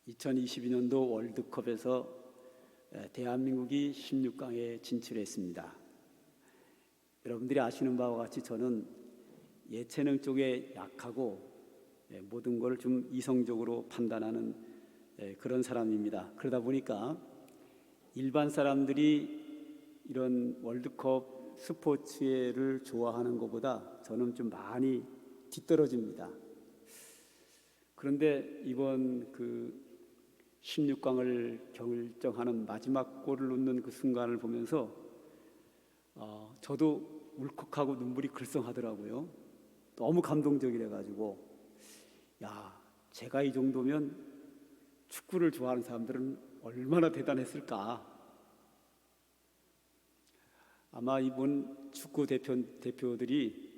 2022년도 월드컵에서 대한민국이 16강에 진출했습니다. 여러분들이 아시는 바와 같이 저는 예체능 쪽에 약하고 모든 걸 좀 이성적으로 판단하는 그런 사람입니다. 그러다 보니까 일반 사람들이 이런 월드컵 스포츠를 좋아하는 것보다 저는 좀 많이 뒤떨어집니다. 그런데 이번 16강을 결정하는 마지막 골을 넣는 그 순간을 보면서 저도 울컥하고 눈물이 글썽하더라고요. 너무 감동적이래 가지고 제가 이 정도면 축구를 좋아하는 사람들은 얼마나 대단했을까. 아마 이번 축구 대표들이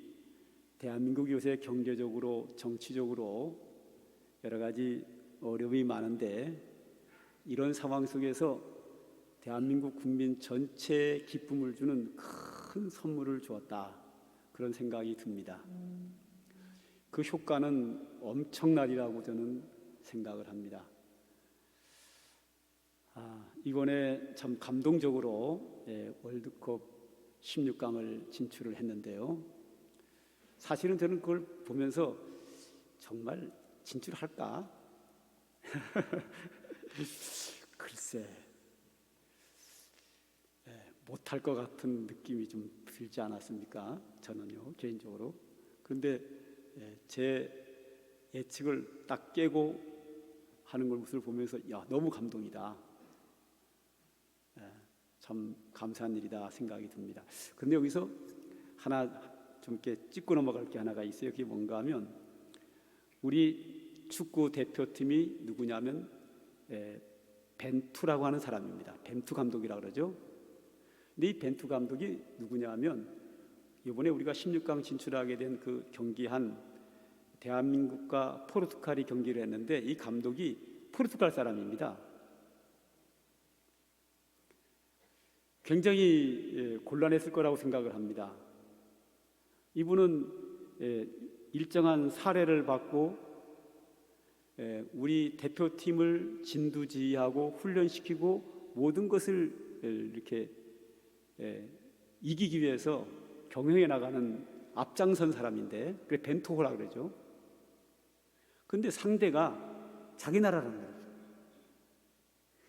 대한민국이 요새 경제적으로 정치적으로 여러 가지 어려움이 많은데 이런 상황 속에서 대한민국 국민 전체에 기쁨을 주는 큰 선물을 주었다, 그런 생각이 듭니다. 그 효과는 엄청나리라고 저는 생각을 합니다. 이번에 참 감동적으로 월드컵 16강을 진출을 했는데요. 사실은 저는 그걸 보면서 정말 진출할까? 글쎄, 못할 것 같은 느낌이 좀 들지 않았습니까? 저는요, 개인적으로. 그런데 제 예측을 딱 깨고 하는 것을 보면서 너무 감동이다. 참 감사한 일이다 생각이 듭니다. 그런데 여기서 하나 좀 이렇게 짚고 넘어갈 게 하나가 있어요. 그게 뭔가 하면 우리 축구 대표팀이 누구냐면 벤투라고 하는 사람입니다. 벤투 감독이라고 그러죠. 근데 이 벤투 감독이 누구냐면 이번에 우리가 16강 진출하게 된 그 경기한 대한민국과 포르투갈이 경기를 했는데 이 감독이 포르투갈 사람입니다. 굉장히 곤란했을 거라고 생각을 합니다. 이분은 일정한 사례를 받고 우리 대표팀을 진두지휘하고 훈련시키고 모든 것을 이렇게 이기기 위해서 경영해 나가는 앞장선 사람인데, 그래 벤투호라 그러죠. 근데 상대가 자기 나라라는 거예요.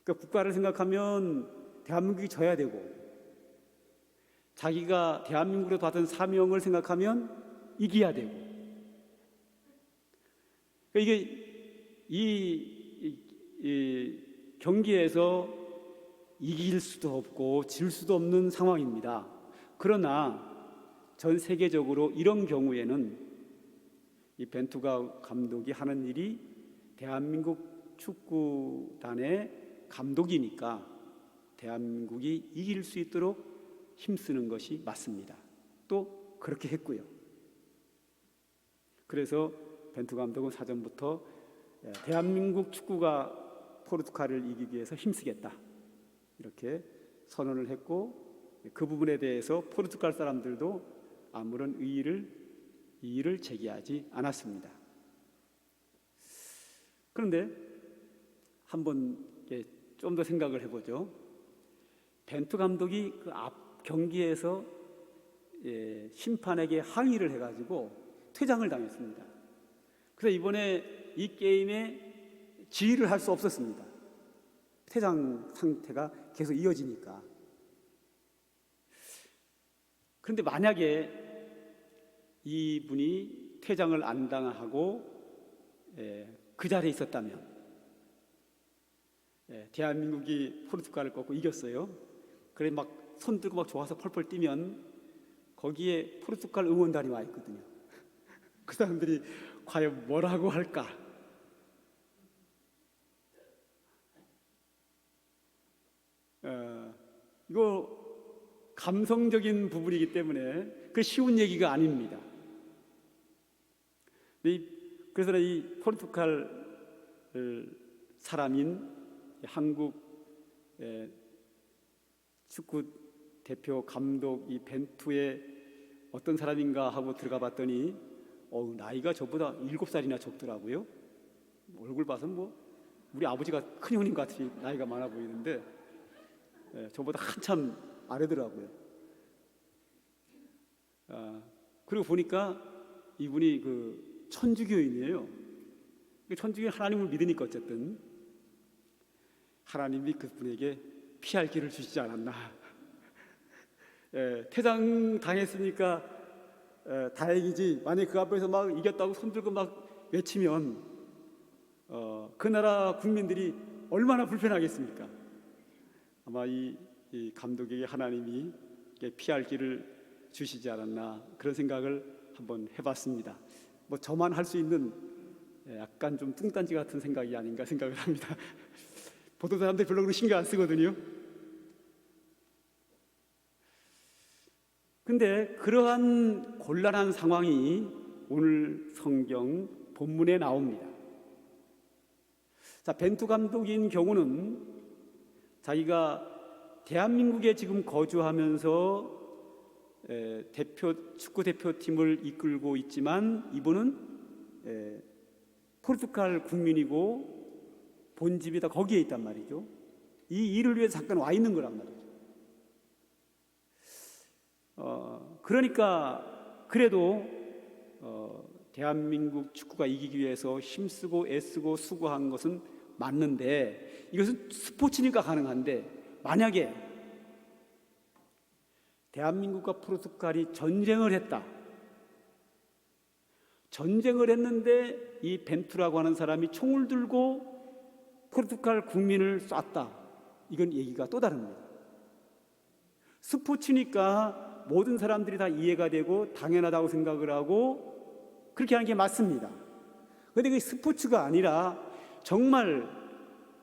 그러니까 국가를 생각하면 대한민국이 져야 되고, 자기가 대한민국으로 받은 사명을 생각하면 이겨야 되고, 그러니까 이게 이 경기에서 이길 수도 없고 질 수도 없는 상황입니다. 그러나 전 세계적으로 이런 경우에는 이 벤투가 감독이 하는 일이 대한민국 축구단의 감독이니까 대한민국이 이길 수 있도록 힘쓰는 것이 맞습니다. 또 그렇게 했고요. 그래서 벤투 감독은 사전부터 대한민국 축구가 포르투갈을 이기기 위해서 힘쓰겠다, 이렇게 선언을 했고, 그 부분에 대해서 포르투갈 사람들도 아무런 이의를 제기하지 않았습니다. 그런데 한번 좀 더 생각을 해보죠. 벤투 감독이 그 앞 경기에서 심판에게 항의를 해가지고 퇴장을 당했습니다. 그래서 이번에 이 게임에 지휘를 할 수 없었습니다. 퇴장 상태가 계속 이어지니까. 그런데 만약에 이분이 퇴장을 안 당하고 그 자리에 있었다면, 대한민국이 포르투갈을 꺾고 이겼어요. 그래 막 손 들고 막 좋아서 펄펄 뛰면 거기에 포르투갈 응원단이 와 있거든요. 그 사람들이 과연 뭐라고 할까? 이거 감성적인 부분이기 때문에 그 쉬운 얘기가 아닙니다. 그래서 이 포르투갈 사람인 한국 축구 대표 감독 이 벤투의 어떤 사람인가 하고 들어가 봤더니 나이가 저보다 7살이나 적더라고요. 얼굴 봐서 우리 아버지가 큰 형님 같이 나이가 많아 보이는데 저보다 한참 아래더라고요. 그리고 보니까 이분이 그 천주교인이에요. 천주교인 하나님을 믿으니까 어쨌든 하나님이 그분에게 피할 길을 주시지 않았나. 퇴장 당했으니까 다행이지, 만약 그 앞에서 막 이겼다고 손들고 막 외치면 그 나라 국민들이 얼마나 불편하겠습니까? 아마 이 감독에게 하나님이 피할 길을 주시지 않았나, 그런 생각을 한번 해봤습니다. 뭐 저만 할 수 있는 약간 좀 뚱딴지 같은 생각이 아닌가 생각을 합니다. 보통 사람들이 별로 그런 신경 안 쓰거든요. 근데 그러한 곤란한 상황이 오늘 성경 본문에 나옵니다. 자, 벤투 감독인 경우는 자기가 대한민국에 지금 거주하면서 축구 대표팀을 이끌고 있지만 이분은 포르투갈 국민이고 본집이 다 거기에 있단 말이죠. 이 일을 위해서 잠깐 와 있는 거란 말이죠. 그러니까 그래도 대한민국 축구가 이기기 위해서 힘쓰고 애쓰고 수고한 것은 맞는데, 이것은 스포츠니까 가능한데, 만약에 대한민국과 포르투갈이 전쟁을 했다. 전쟁을 했는데 이 벤투라고 하는 사람이 총을 들고 포르투갈 국민을 쐈다. 이건 얘기가 또 다릅니다. 스포츠니까 모든 사람들이 다 이해가 되고 당연하다고 생각을 하고 그렇게 하는 게 맞습니다. 그런데 그게 스포츠가 아니라 정말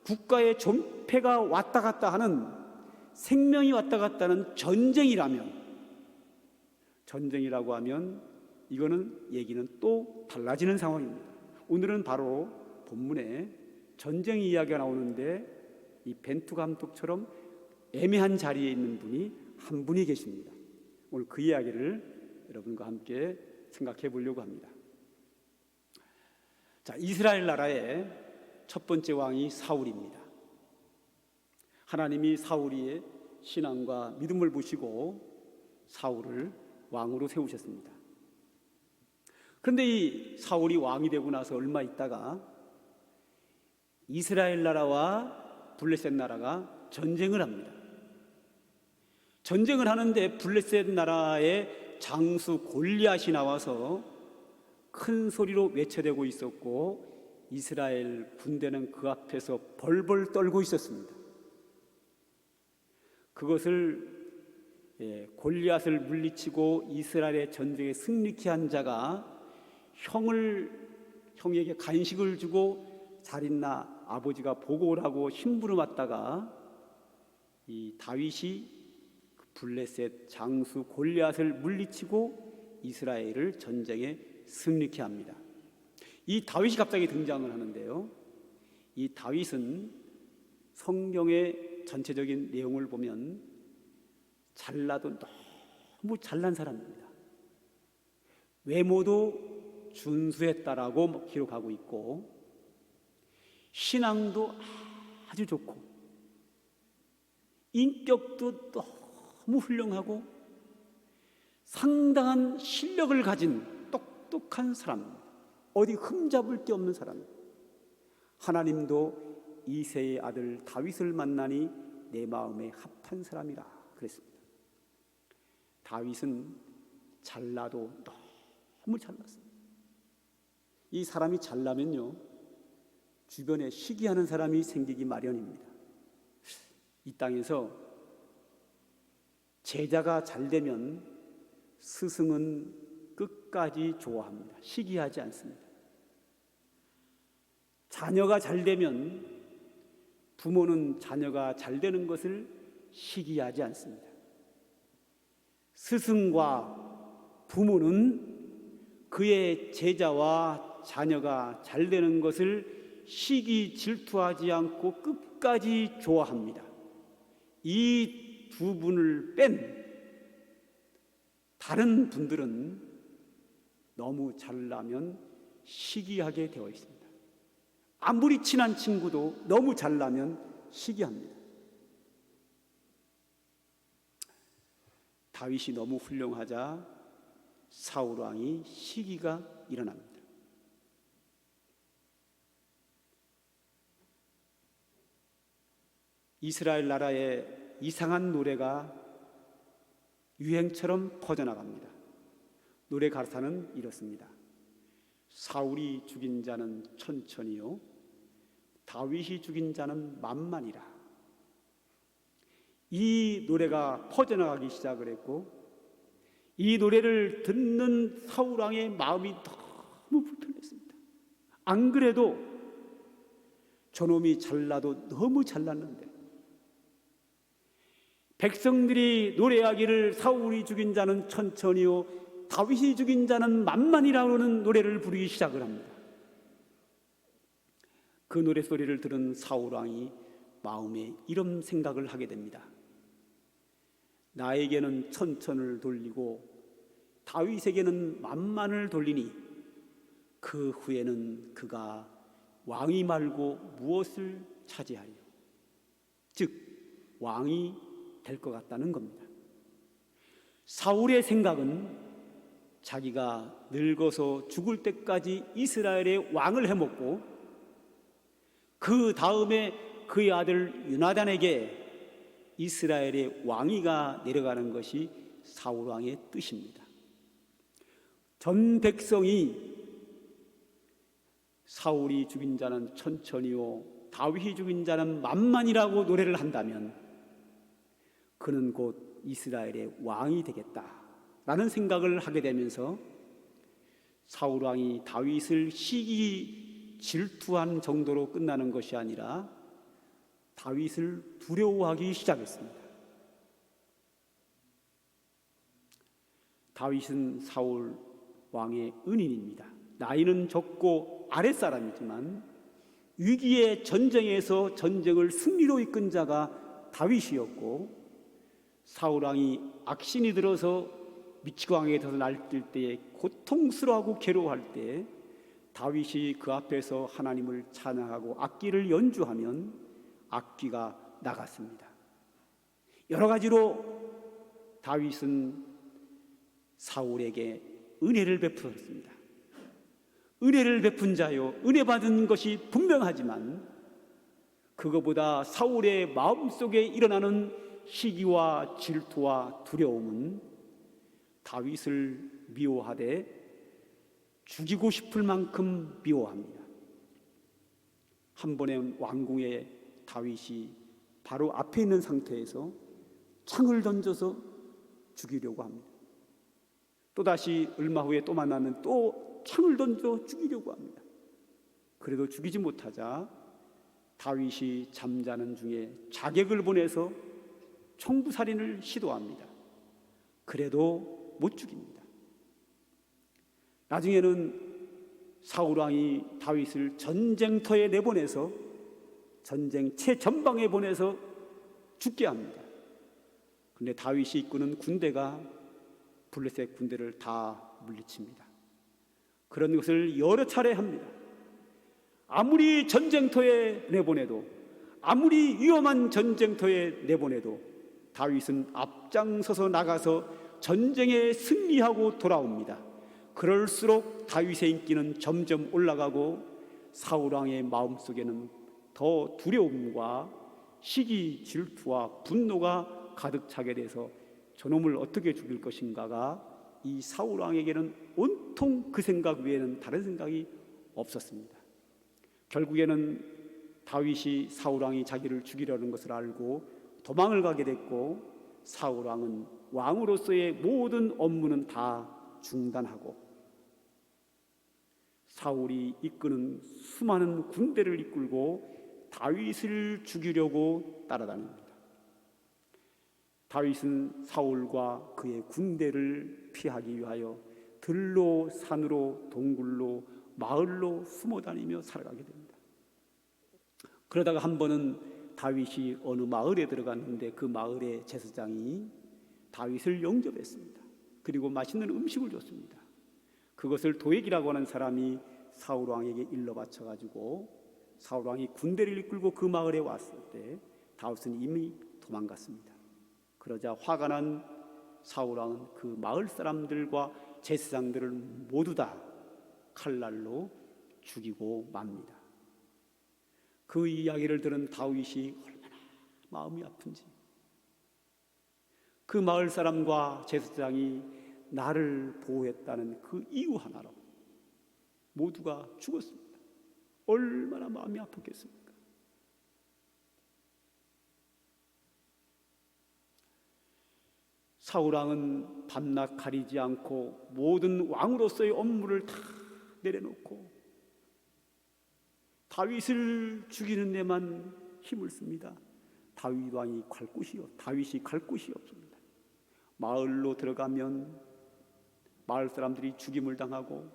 국가의 존폐가 왔다 갔다 하는, 생명이 왔다 갔다 하는 전쟁이라고 하면 이거는 얘기는 또 달라지는 상황입니다. 오늘은 바로 본문에 전쟁 이야기가 나오는데 이 벤투 감독처럼 애매한 자리에 있는 분이 한 분이 계십니다. 오늘 그 이야기를 여러분과 함께 생각해 보려고 합니다. 자, 이스라엘 나라의 첫 번째 왕이 사울입니다. 하나님이 사울의 신앙과 믿음을 보시고 사울을 왕으로 세우셨습니다. 그런데 이 사울이 왕이 되고 나서 얼마 있다가 이스라엘 나라와 블레셋 나라가 전쟁을 합니다. 전쟁을 하는데 블레셋 나라의 장수 골리앗이 나와서 큰 소리로 외쳐대고 있었고 이스라엘 군대는 그 앞에서 벌벌 떨고 있었습니다. 그것을 골리앗을 물리치고 이스라엘의 전쟁에 승리케 한 자가 형에게 간식을 주고 자린나 아버지가 보고 오라고 심부름했다가 이 다윗이 블레셋 장수 골리앗을 물리치고 이스라엘을 전쟁에 승리케 합니다. 이 다윗이 갑자기 등장을 하는데요, 이 다윗은 성경의 전체적인 내용을 보면 잘나도 너무 잘난 사람입니다. 외모도 준수했다라고 기록하고 있고 신앙도 아주 좋고 인격도 너무 훌륭하고 상당한 실력을 가진 똑똑한 사람입니다. 어디 흠잡을 데 없는 사람입니다. 하나님도 이새의 아들 다윗을 만나니 내 마음에 합한 사람이라 그랬습니다. 다윗은 잘나도 너무 잘났습니다. 이 사람이 잘나면요 주변에 시기하는 사람이 생기기 마련입니다. 이 땅에서 제자가 잘되면 스승은 끝까지 좋아합니다. 시기하지 않습니다. 자녀가 잘되면 부모는 자녀가 잘되는 것을 시기하지 않습니다. 스승과 부모는 그의 제자와 자녀가 잘되는 것을 시기 질투하지 않고 끝까지 좋아합니다. 이 두 분을 뺀 다른 분들은 너무 잘나면 시기하게 되어 있습니다. 아무리 친한 친구도 너무 잘나면 시기합니다. 다윗이 너무 훌륭하자 사울 왕이 시기가 일어납니다. 이스라엘 나라에 이상한 노래가 유행처럼 퍼져나갑니다. 노래 가사는 이렇습니다. 사울이 죽인 자는 천천히요, 다윗이 죽인 자는 만만이라. 이 노래가 퍼져나가기 시작을 했고, 이 노래를 듣는 사울 왕의 마음이 너무 불편했습니다. 안 그래도 저놈이 잘나도 너무 잘났는데, 백성들이 노래하기를 사울이 죽인 자는 천천히요, 다윗이 죽인 자는 만만이라는 노래를 부르기 시작을 합니다. 그 노래소리를 들은 사울 왕이 마음에 이런 생각을 하게 됩니다. 나에게는 천천을 돌리고 다윗에게는 만만을 돌리니 그 후에는 그가 왕이 말고 무엇을 차지하리요? 즉 왕이 될 것 같다는 겁니다. 사울의 생각은 자기가 늙어서 죽을 때까지 이스라엘의 왕을 해먹고 그 다음에 그의 아들 요나단에게 이스라엘의 왕위가 내려가는 것이 사울 왕의 뜻입니다. 전 백성이 사울이 죽인 자는 천천히요, 다윗이 죽인 자는 만만이라고 노래를 한다면 그는 곧 이스라엘의 왕이 되겠다라는 생각을 하게 되면서 사울 왕이 다윗을 시기 질투한 정도로 끝나는 것이 아니라 다윗을 두려워하기 시작했습니다. 다윗은 사울 왕의 은인입니다. 나이는 적고 아랫사람이지만 위기의 전쟁에서 전쟁을 승리로 이끈 자가 다윗이었고, 사울 왕이 악신이 들어서 미치광이에 들어서 날뛸 때에 고통스러워하고 괴로워할 때 다윗이 그 앞에서 하나님을 찬양하고 악기를 연주하면 악기가 나갔습니다. 여러 가지로 다윗은 사울에게 은혜를 베풀었습니다. 은혜를 베푼 자요, 은혜 받은 것이 분명하지만 그것보다 사울의 마음속에 일어나는 시기와 질투와 두려움은 다윗을 미워하되 죽이고 싶을 만큼 미워합니다. 한 번의 왕궁에 다윗이 바로 앞에 있는 상태에서 창을 던져서 죽이려고 합니다. 또다시 얼마 후에 또 만나면 또 창을 던져 죽이려고 합니다. 그래도 죽이지 못하자 다윗이 잠자는 중에 자객을 보내서 총부살인을 시도합니다. 그래도 못 죽입니다. 나중에는 사울왕이 다윗을 전쟁터에 내보내서 전쟁 최전방에 보내서 죽게 합니다. 그런데 다윗이 이끄는 군대가 블레셋 군대를 다 물리칩니다. 그런 것을 여러 차례 합니다. 아무리 전쟁터에 내보내도, 아무리 위험한 전쟁터에 내보내도 다윗은 앞장서서 나가서 전쟁에 승리하고 돌아옵니다. 그럴수록 다윗의 인기는 점점 올라가고 사울왕의 마음속에는 더 두려움과 시기, 질투와 분노가 가득 차게 돼서 저놈을 어떻게 죽일 것인가가 이 사울왕에게는 온통 그 생각 외에는 다른 생각이 없었습니다. 결국에는 다윗이 사울왕이 자기를 죽이려는 것을 알고 도망을 가게 됐고, 사울왕은 왕으로서의 모든 업무는 다 중단하고 사울이 이끄는 수많은 군대를 이끌고 다윗을 죽이려고 따라다닙니다. 다윗은 사울과 그의 군대를 피하기 위하여 들로, 산으로, 동굴로, 마을로 숨어 다니며 살아가게 됩니다. 그러다가 한 번은 다윗이 어느 마을에 들어갔는데 그 마을의 제사장이 다윗을 영접했습니다. 그리고 맛있는 음식을 줬습니다. 그것을 도액이라고 하는 사람이 사울 왕에게 일러 바쳐가지고 사울 왕이 군대를 이끌고 그 마을에 왔을 때 다윗은 이미 도망갔습니다. 그러자 화가 난 사울 왕은 그 마을 사람들과 제사장들을 모두 다 칼날로 죽이고 맙니다. 그 이야기를 들은 다윗이 얼마나 마음이 아픈지, 그 마을 사람과 제사장이 나를 보호했다는 그 이유 하나로 모두가 죽었습니다. 얼마나 마음이 아팠겠습니까? 사울왕은 밤낮 가리지 않고 모든 왕으로서의 업무를 다 내려놓고 다윗을 죽이는 데만 힘을 씁니다. 다윗이 갈 곳이 없습니다. 마을로 들어가면 마을 사람들이 죽임을 당하고,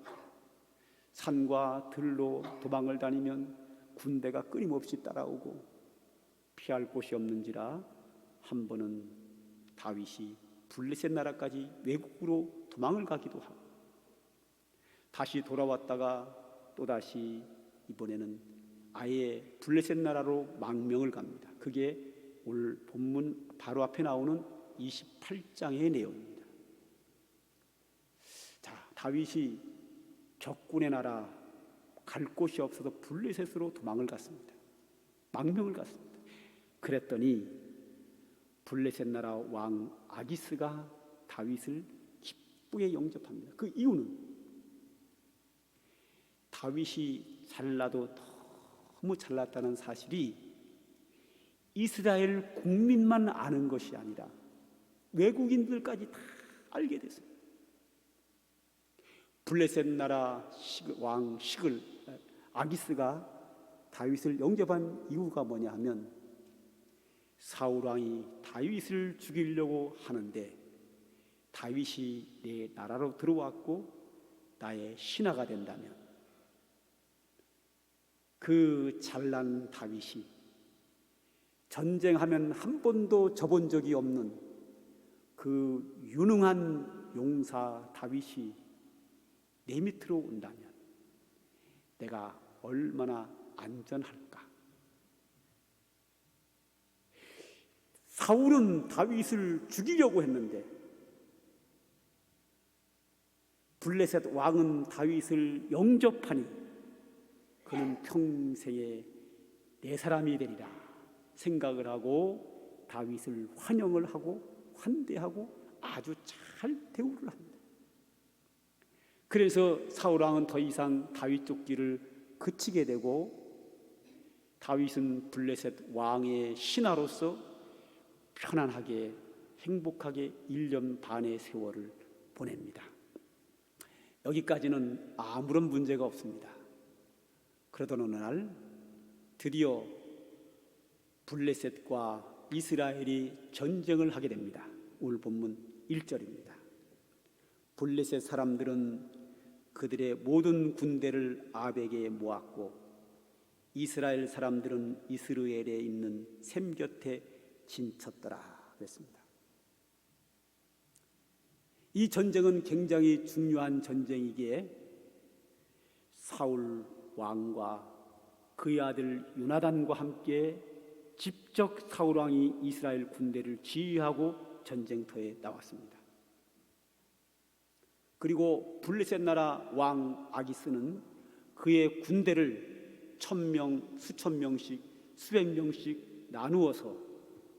산과 들로 도망을 다니면 군대가 끊임없이 따라오고, 피할 곳이 없는지라 한 번은 다윗이 블레셋 나라까지 외국으로 도망을 가기도 하고, 다시 돌아왔다가 또다시 이번에는 아예 블레셋 나라로 망명을 갑니다. 그게 오늘 본문 바로 앞에 나오는 28장의 내용입니다. 자, 다윗이 적군의 나라 갈 곳이 없어서 블레셋으로 도망을 갔습니다. 망명을 갔습니다. 그랬더니 블레셋 나라 왕 아기스가 다윗을 기쁘게 영접합니다. 그 이유는 다윗이 잘나도 너무 잘났다는 사실이 이스라엘 국민만 아는 것이 아니라 외국인들까지 다 알게 됐습니다. 블레셋 나라 왕 아기스가 다윗을 영접한 이유가 뭐냐 하면, 사울 왕이 다윗을 죽이려고 하는데 다윗이 내 나라로 들어왔고 나의 신하가 된다면 그 잘난 다윗이 전쟁하면 한 번도 져본 적이 없는 그 유능한 용사 다윗이 내 밑으로 온다면 내가 얼마나 안전할까? 사울은 다윗을 죽이려고 했는데 블레셋 왕은 다윗을 영접하니 그는 평생에 내 사람이 되리라 생각을 하고 다윗을 환영을 하고 환대하고 아주 잘 대우를 합니다. 그래서 사울 왕은 더 이상 다윗 쫓기를 그치게 되고, 다윗은 블레셋 왕의 신하로서 편안하게 행복하게 1년 반의 세월을 보냅니다. 여기까지는 아무런 문제가 없습니다. 그러던 어느 날 드디어 블레셋과 이스라엘이 전쟁을 하게 됩니다. 오늘 본문 1절입니다. 블레셋 사람들은 그들의 모든 군대를 아벡에 모았고 이스라엘 사람들은 이스라엘에 있는 셈 곁에 진쳤더라 그랬습니다. 이 전쟁은 굉장히 중요한 전쟁이기에 사울 왕과 그의 아들 요나단과 함께 직접 사울 왕이 이스라엘 군대를 지휘하고 전쟁터에 나왔습니다. 그리고 블레셋 나라 왕 아기스는 그의 군대를 1000명, 수천 명씩, 수백 명씩 나누어서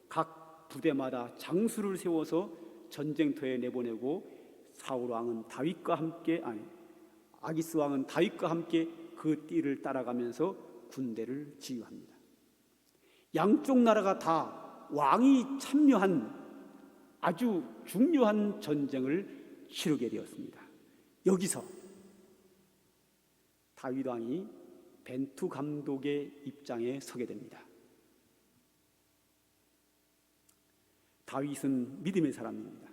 각 부대마다 장수를 세워서 전쟁터에 내보내고, 사울 왕은 다윗과 함께 아기스 왕은 다윗과 함께 그 띠를 따라가면서 군대를 지휘합니다. 양쪽 나라가 다 왕이 참여한 아주 중요한 전쟁을 치르게 되었습니다. 여기서 다윗 왕이 벤투 감독의 입장에 서게 됩니다. 다윗은 믿음의 사람입니다.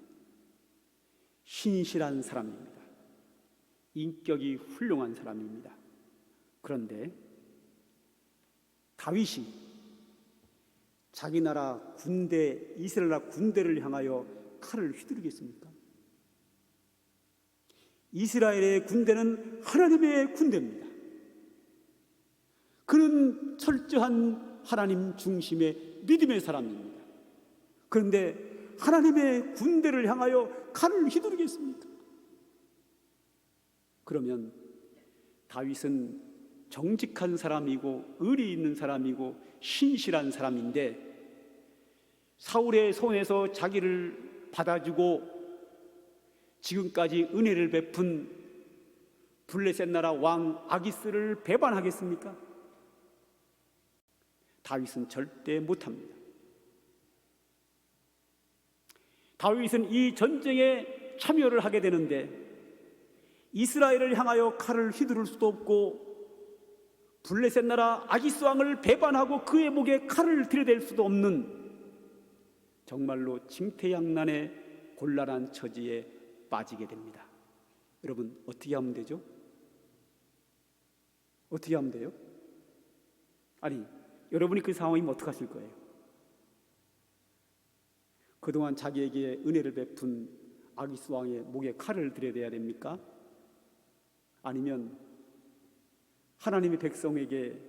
신실한 사람입니다. 인격이 훌륭한 사람입니다. 그런데 다윗이 자기 나라 군대, 이스라엘 나라 군대를 향하여 칼을 휘두르겠습니까? 이스라엘의 군대는 하나님의 군대입니다. 그런 철저한 하나님 중심의 믿음의 사람입니다. 그런데 하나님의 군대를 향하여 칼을 휘두르겠습니까? 그러면 다윗은 정직한 사람이고 의리 있는 사람이고 신실한 사람인데 사울의 손에서 자기를 받아주고 지금까지 은혜를 베푼 블레셋 나라 왕 아기스를 배반하겠습니까? 다윗은 절대 못합니다. 다윗은 이 전쟁에 참여를 하게 되는데 이스라엘을 향하여 칼을 휘두를 수도 없고 블레셋 나라 아기스 왕을 배반하고 그의 목에 칼을 들이댈 수도 없는 정말로 징태양난의 곤란한 처지에 빠지게 됩니다. 여러분 어떻게 하면 되죠? 어떻게 하면 돼요? 아니 여러분이 그 상황이면 어떻게 하실 거예요? 그동안 자기에게 은혜를 베푼 아기스 왕의 목에 칼을 들여대야 됩니까? 아니면 하나님의 백성에게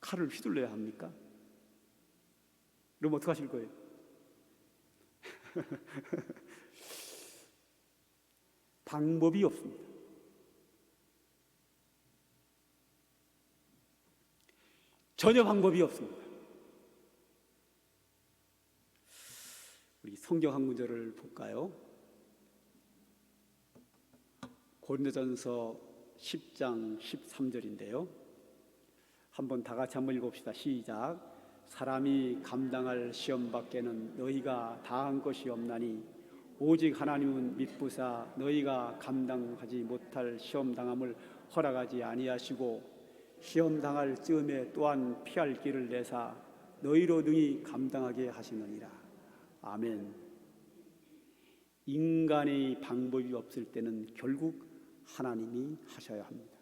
칼을 휘둘러야 합니까? 그럼 어떻게 하실 거예요? 방법이 없습니다. 전혀 방법이 없습니다. 우리 성경 한 구절을 볼까요? 고린도전서 10장 13절인데요. 한번 다 같이 한번 읽어봅시다. 시작. 사람이 감당할 시험 밖에는 너희가 다한 것이 없나니 오직 하나님은 미쁘사 너희가 감당하지 못할 시험 당함을 허락하지 아니하시고 시험 당할 즈음에 또한 피할 길을 내사 너희로 능히 감당하게 하시느니라. 아멘. 인간의 방법이 없을 때는 결국 하나님이 하셔야 합니다.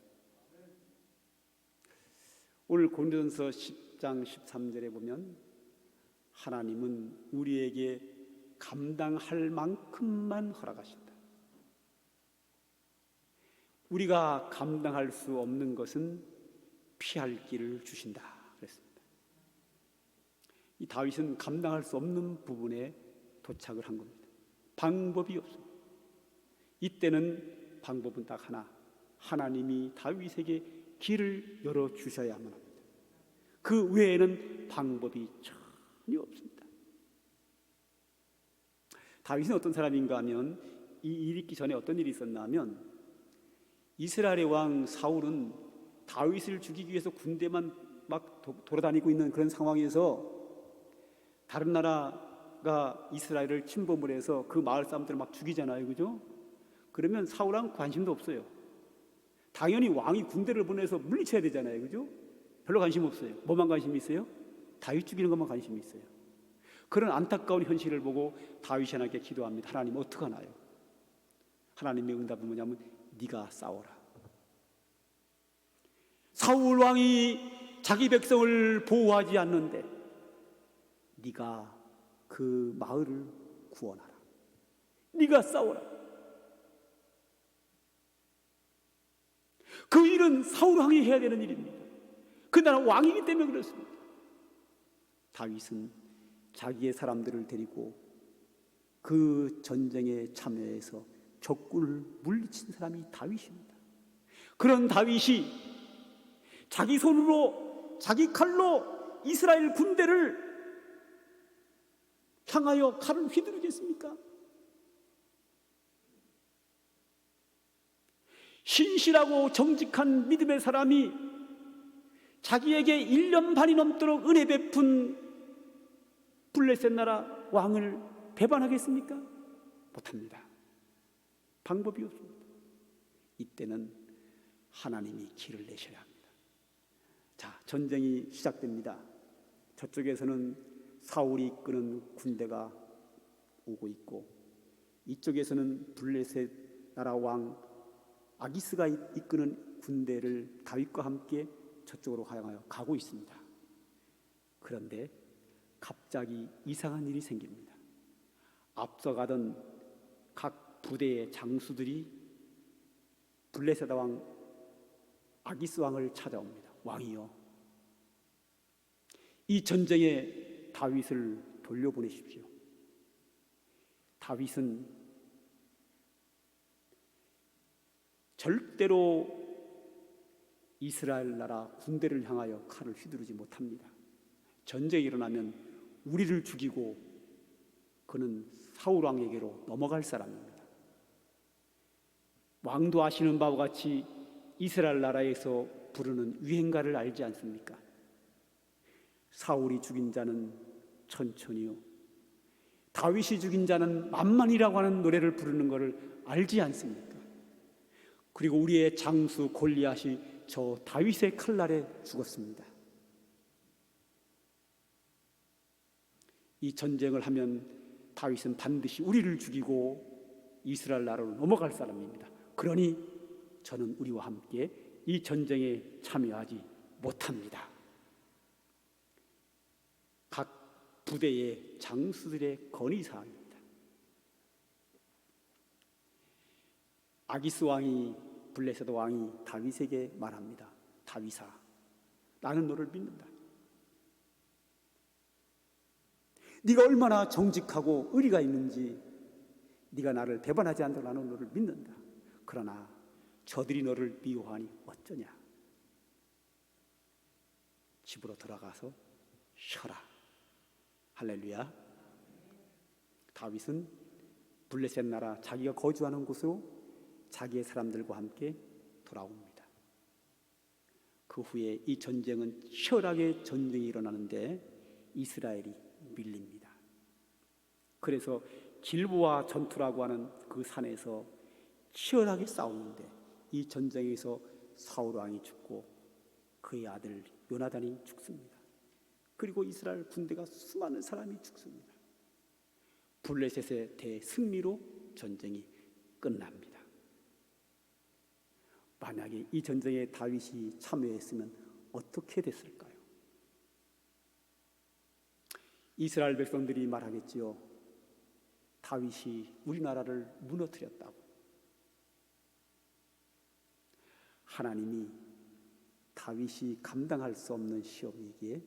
오늘 고린도전서 10장 13절에 보면 하나님은 우리에게 감당할 만큼만 허락하신다. 우리가 감당할 수 없는 것은 피할 길을 주신다 그랬습니다. 이 다윗은 감당할 수 없는 부분에 도착을 한 겁니다. 방법이 없습니다. 이때는 방법은 딱 하나, 하나님이 다윗에게 길을 열어주셔야만 합니다. 그 외에는 방법이 전혀 없습니다. 다윗은 어떤 사람인가 하면 이 일이 있기 전에 어떤 일이 있었나 하면 이스라엘의 왕 사울은 다윗을 죽이기 위해서 군대만 막 돌아다니고 있는 그런 상황에서 다른 나라가 이스라엘을 침범을 해서 그 마을 사람들을 막 죽이잖아요, 그죠? 그러면 사울은 관심도 없어요. 당연히 왕이 군대를 보내서 물리쳐야 되잖아요, 그죠? 별로 관심 없어요. 뭐만 관심이 있어요? 다윗 죽이는 것만 관심이 있어요. 그런 안타까운 현실을 보고 다윗이 하나님께 기도합니다. 하나님 어떡하나요? 하나님의 응답은 뭐냐면 네가 싸워라. 사울 왕이 자기 백성을 보호하지 않는데 네가 그 마을을 구원하라. 네가 싸워라. 그 일은 사울 왕이 해야 되는 일입니다. 그 나라 왕이기 때문에 그렇습니다. 다윗은 자기의 사람들을 데리고 그 전쟁에 참여해서 적군을 물리친 사람이 다윗입니다. 그런 다윗이 자기 손으로 자기 칼로 이스라엘 군대를 향하여 칼을 휘두르겠습니까? 신실하고 정직한 믿음의 사람이 자기에게 1년 반이 넘도록 은혜 베푼 블레셋 나라 왕을 배반하겠습니까? 못합니다. 방법이 없습니다. 이때는 하나님이 길을 내셔야 합니다. 자, 전쟁이 시작됩니다. 저쪽에서는 사울이 이끄는 군대가 오고 있고 이쪽에서는 블레셋 나라 왕 아기스가 이끄는 군대를 다윗과 함께 저쪽으로 향하여 가고 있습니다. 그런데 갑자기 이상한 일이 생깁니다. 앞서가던 각 부대의 장수들이 블레셋 왕 아기스 왕을 찾아옵니다. 왕이요, 이 전쟁에 다윗을 돌려보내십시오. 다윗은 절대로 이스라엘 나라 군대를 향하여 칼을 휘두르지 못합니다. 전쟁이 일어나면 우리를 죽이고 그는 사울 왕에게로 넘어갈 사람입니다. 왕도 아시는 바와 같이 이스라엘 나라에서 부르는 유행가를 알지 않습니까? 사울이 죽인 자는 천천히요, 다윗이 죽인 자는 만만이라고 하는 노래를 부르는 것을 알지 않습니까? 그리고 우리의 장수 골리앗이 저 다윗의 칼날에 죽었습니다. 이 전쟁을 하면 다윗은 반드시 우리를 죽이고 이스라엘 나라로 넘어갈 사람입니다. 그러니 저는 우리와 함께 이 전쟁에 참여하지 못합니다. 각 부대의 장수들의 건의사항입니다. 아기스 왕이, 블레셋 왕이 다윗에게 말합니다. 다윗아, 나는 너를 믿는다. 네가 얼마나 정직하고 의리가 있는지, 네가 나를 배반하지 않도록 나는 너를 믿는다. 그러나 저들이 너를 미워하니 어쩌냐. 집으로 들어가서 쉬어라. 할렐루야. 다윗은 블레셋 나라 자기가 거주하는 곳으로 자기의 사람들과 함께 돌아옵니다. 그 후에 이 전쟁은 치열하게 전쟁이 일어나는데 이스라엘이 밀립니다. 그래서 길보아 전투라고 하는 그 산에서 치열하게 싸우는데 이 전쟁에서 사울 왕이 죽고 그의 아들 요나단이 죽습니다. 그리고 이스라엘 군대가 수많은 사람이 죽습니다. 블레셋의 대승리로 전쟁이 끝납니다. 만약에 이 전쟁에 다윗이 참여했으면 어떻게 됐을까요? 이스라엘 백성들이 말하겠지요. 다윗이 우리나라를 무너뜨렸다고. 하나님이 다윗이 감당할 수 없는 시험이기에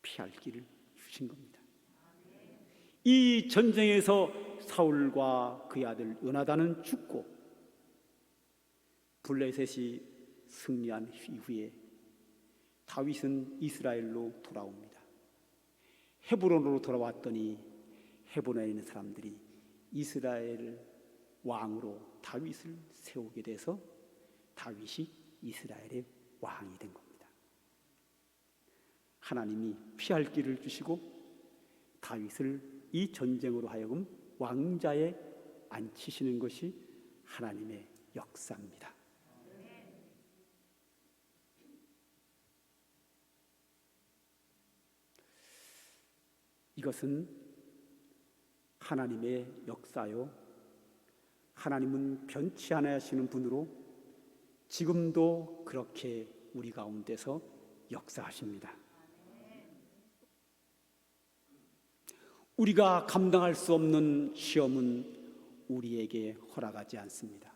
피할 길을 주신 겁니다. 이 전쟁에서 사울과 그의 아들 요나단은 죽고 블레셋이 승리한 이후에 다윗은 이스라엘로 돌아옵니다. 헤브론으로 돌아왔더니 헤브론에 있는 사람들이 이스라엘 왕으로 다윗을 세우게 돼서 다윗이 이스라엘의 왕이 된 겁니다. 하나님이 피할 길을 주시고 다윗을 이 전쟁으로 하여금 왕자에 앉히시는 것이 하나님의 역사입니다. 이것은 하나님의 역사요, 하나님은 변치 않으시는 분으로 지금도 그렇게 우리 가운데서 역사하십니다. 우리가 감당할 수 없는 시험은 우리에게 허락하지 않습니다.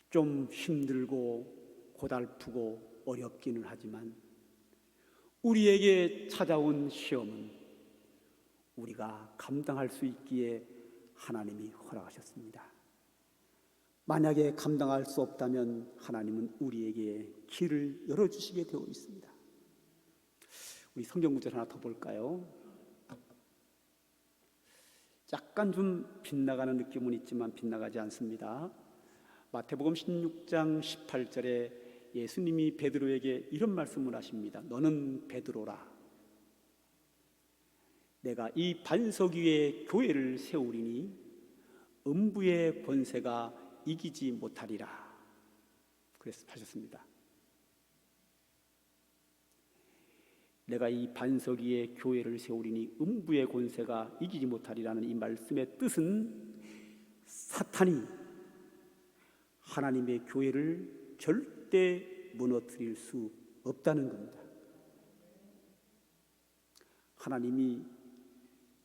좀 힘들고 고달프고 어렵기는 하지만 우리에게 찾아온 시험은 우리가 감당할 수 있기에 하나님이 허락하셨습니다. 만약에 감당할 수 없다면 하나님은 우리에게 길을 열어주시게 되어 있습니다. 우리 성경 구절 하나 더 볼까요? 약간 좀 빗나가는 느낌은 있지만 빗나가지 않습니다. 마태복음 16장 18절에 예수님이 베드로에게 이런 말씀을 하십니다. 너는 베드로라. 내가 이 반석 위에 교회를 세우리니 음부의 권세가 이기지 못하리라. 그래서 하셨습니다. 내가 이 반석 위에 교회를 세우리니 음부의 권세가 이기지 못하리라는 이 말씀의 뜻은 사탄이 하나님의 교회를 절대 무너뜨릴 수 없다는 겁니다. 하나님이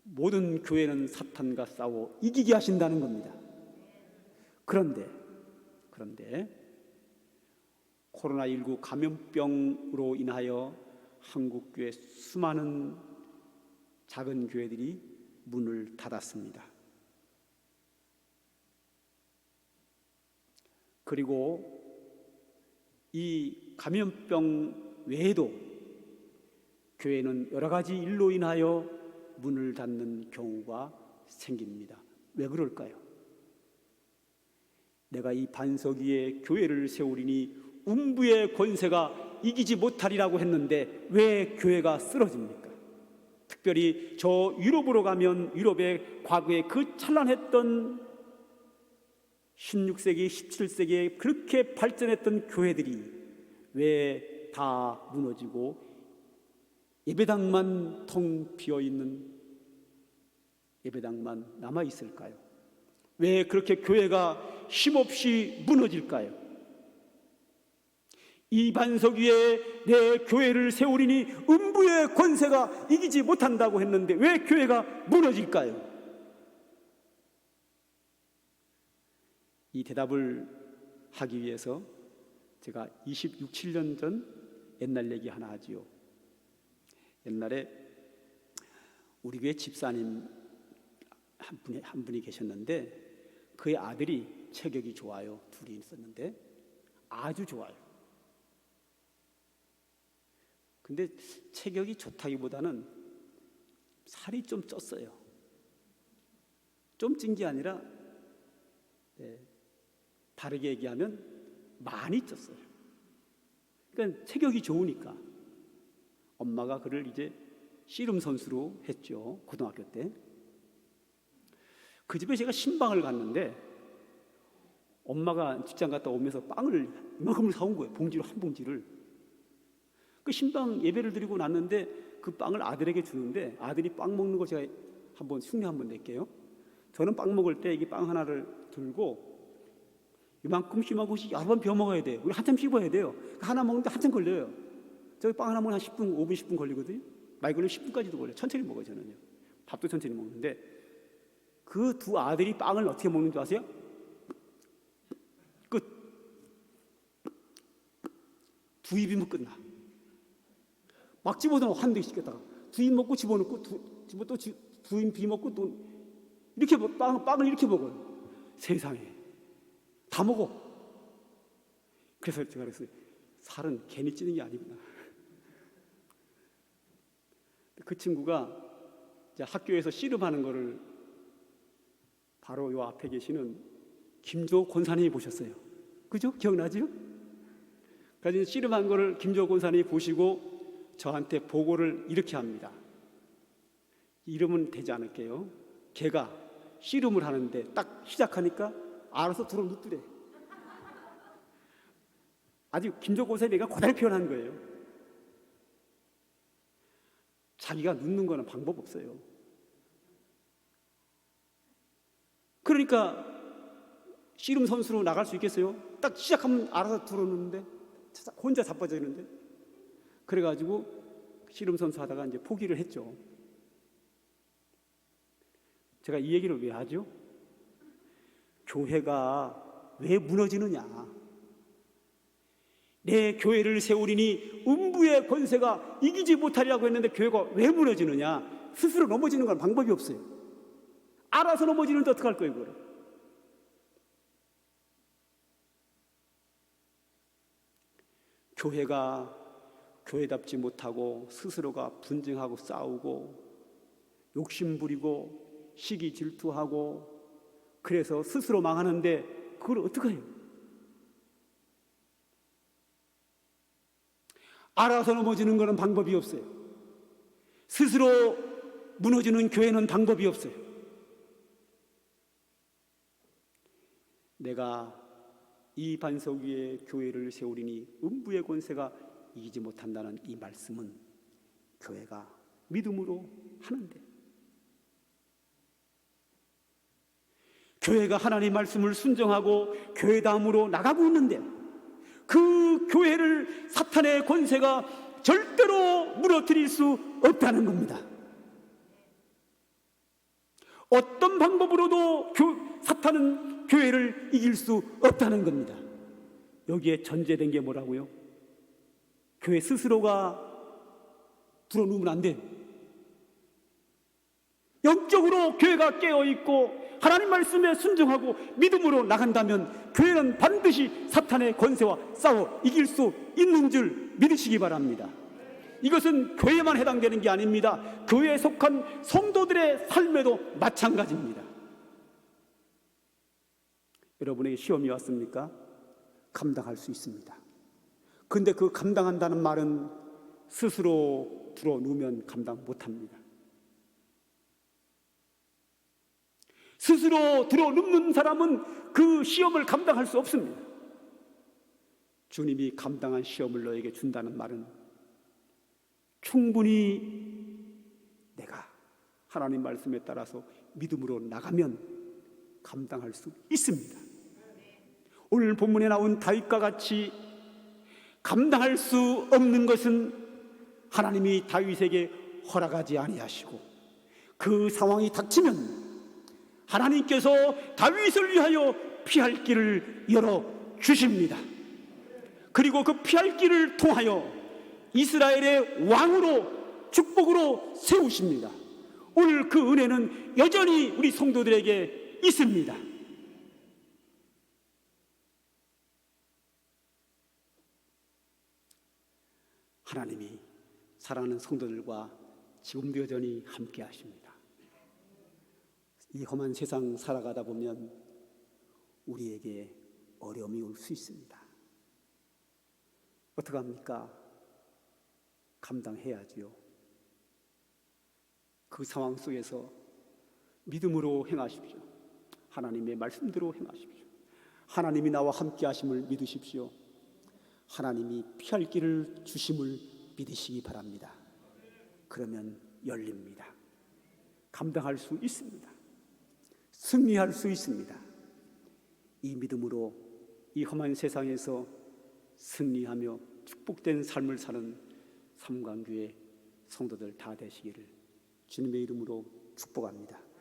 모든 교회는 사탄과 싸워 이기게 하신다는 겁니다. 그런데 코로나19 감염병으로 인하여 한국교회 수많은 작은 교회들이 문을 닫았습니다. 그리고 이 감염병 외에도 교회는 여러 가지 일로 인하여 문을 닫는 경우가 생깁니다. 왜 그럴까요? 내가 이 반석 위에 교회를 세우리니 음부의 권세가 이기지 못하리라고 했는데 왜 교회가 쓰러집니까? 특별히 저 유럽으로 가면 유럽의 과거에 그 찬란했던 16세기, 17세기에 그렇게 발전했던 교회들이 왜 다 무너지고 예배당만 텅 비어있는 예배당만 남아있을까요? 왜 그렇게 교회가 힘없이 무너질까요? 이 반석 위에 내 교회를 세우리니 음부의 권세가 이기지 못한다고 했는데 왜 교회가 무너질까요? 이 대답을 하기 위해서 제가 26, 7년 전 옛날 얘기 하나 하지요. 옛날에 우리 교회 집사님 한 분이 계셨는데 그의 아들이 체격이 좋아요. 둘이 있었는데 아주 좋아요. 근데 체격이 좋다기보다는 살이 좀 쪘어요. 좀 찐 게 아니라 다르게 얘기하면 많이 쪘어요. 그러니까 체격이 좋으니까 엄마가 그를 이제 씨름 선수로 했죠. 고등학교 때. 그 집에 제가 신방을 갔는데 엄마가 직장 갔다 오면서 빵을 이만큼을 사온 거예요. 봉지로 한 봉지를. 그 신방 예배를 드리고 났는데 그 빵을 아들에게 주는데 아들이 빵 먹는 거 제가 한번 흉내 한번 낼게요. 저는 빵 먹을 때 이게 빵 하나를 들고 이만큼씩 여러 번 베어 먹어야 돼요. 우리 한참 씹어야 돼요. 하나 먹는데 한참 걸려요. 저기 빵 하나 먹으면 한 10분, 5분, 10분 걸리거든요. 많이 걸리면 10분까지도 걸려요. 천천히 먹어요, 저는요. 밥도 천천히 먹는데 그 두 아들이 빵을 어떻게 먹는 줄 아세요? 끝. 두 입이면 끝나. 막 집어넣어 한 대씩 겠다가 두 입 먹고 집어넣고 또 두 입 비먹고 또 이렇게 빵을 이렇게 먹어요. 세상에 다 먹어. 그래서 제가 그랬어요. 살은 괜히 찌는 게 아니구나. 그 친구가 이제 학교에서 씨름하는 거를 바로 요 앞에 계시는 김조 권사님이 보셨어요. 그죠? 기억나죠? 그래서 씨름한 거를 김조 권사님이 보시고 저한테 보고를 이렇게 합니다. 이러면 되지 않을게요. 걔가 씨름을 하는데 딱 시작하니까 알아서 들어 눕더래. 아직 김조 권사님이 그대로 표현한 거예요. 자기가 눕는 거는 방법 없어요. 그러니까 씨름 선수로 나갈 수 있겠어요? 딱 시작하면 알아서 들어눕는데 혼자 자빠지는데 그래가지고 씨름 선수 하다가 이제 포기를 했죠. 제가 이 얘기를 왜 하죠? 교회가 왜 무너지느냐? 내 교회를 세우리니 음부의 권세가 이기지 못하리라고 했는데 교회가 왜 무너지느냐? 스스로 넘어지는 건 방법이 없어요. 알아서 넘어지는데 어떡할 거예요, 그거를? 교회가 교회답지 못하고 스스로가 분쟁하고 싸우고 욕심부리고 시기 질투하고 그래서 스스로 망하는데 그걸 어떡해요? 알아서 넘어지는 것은 방법이 없어요. 스스로 무너지는 교회는 방법이 없어요. 내가 이 반석 위에 교회를 세우리니 음부의 권세가 이기지 못한다는 이 말씀은 교회가 믿음으로 하는데 교회가 하나님의 말씀을 순종하고 교회다움으로 나가고 있는데 그 교회를 사탄의 권세가 절대로 무너뜨릴 수 없다는 겁니다. 어떤 방법으로도 사탄은 교회를 이길 수 없다는 겁니다. 여기에 전제된 게 뭐라고요? 교회 스스로가 불어누우면 안 돼요. 영적으로 교회가 깨어있고 하나님 말씀에 순종하고 믿음으로 나간다면 교회는 반드시 사탄의 권세와 싸워 이길 수 있는 줄 믿으시기 바랍니다. 이것은 교회에만 해당되는 게 아닙니다. 교회에 속한 성도들의 삶에도 마찬가지입니다. 여러분에게 시험이 왔습니까? 감당할 수 있습니다. 근데 그 감당한다는 말은 스스로 들어누우면 감당 못합니다. 스스로 들어눕는 사람은 그 시험을 감당할 수 없습니다. 주님이 감당한 시험을 너에게 준다는 말은 충분히 내가 하나님 말씀에 따라서 믿음으로 나가면 감당할 수 있습니다. 오늘 본문에 나온 다윗과 같이 감당할 수 없는 것은 하나님이 다윗에게 허락하지 아니하시고 그 상황이 닥치면 하나님께서 다윗을 위하여 피할 길을 열어 주십니다. 그리고 그 피할 길을 통하여 이스라엘의 왕으로 축복으로 세우십니다. 오늘 그 은혜는 여전히 우리 성도들에게 있습니다. 하나님이 사랑하는 성도들과 지금도 여전히 함께 하십니다. 이 험한 세상 살아가다 보면 우리에게 어려움이 올 수 있습니다. 어떡합니까? 감당해야지요. 그 상황 속에서 믿음으로 행하십시오. 하나님의 말씀대로 행하십시오. 하나님이 나와 함께 하심을 믿으십시오. 하나님이 피할 길을 주심을 믿으시기 바랍니다. 그러면 열립니다. 감당할 수 있습니다. 승리할 수 있습니다. 이 믿음으로 이 험한 세상에서 승리하며 축복된 삶을 사는 삼강교회 성도들 다 되시기를 주님의 이름으로 축복합니다.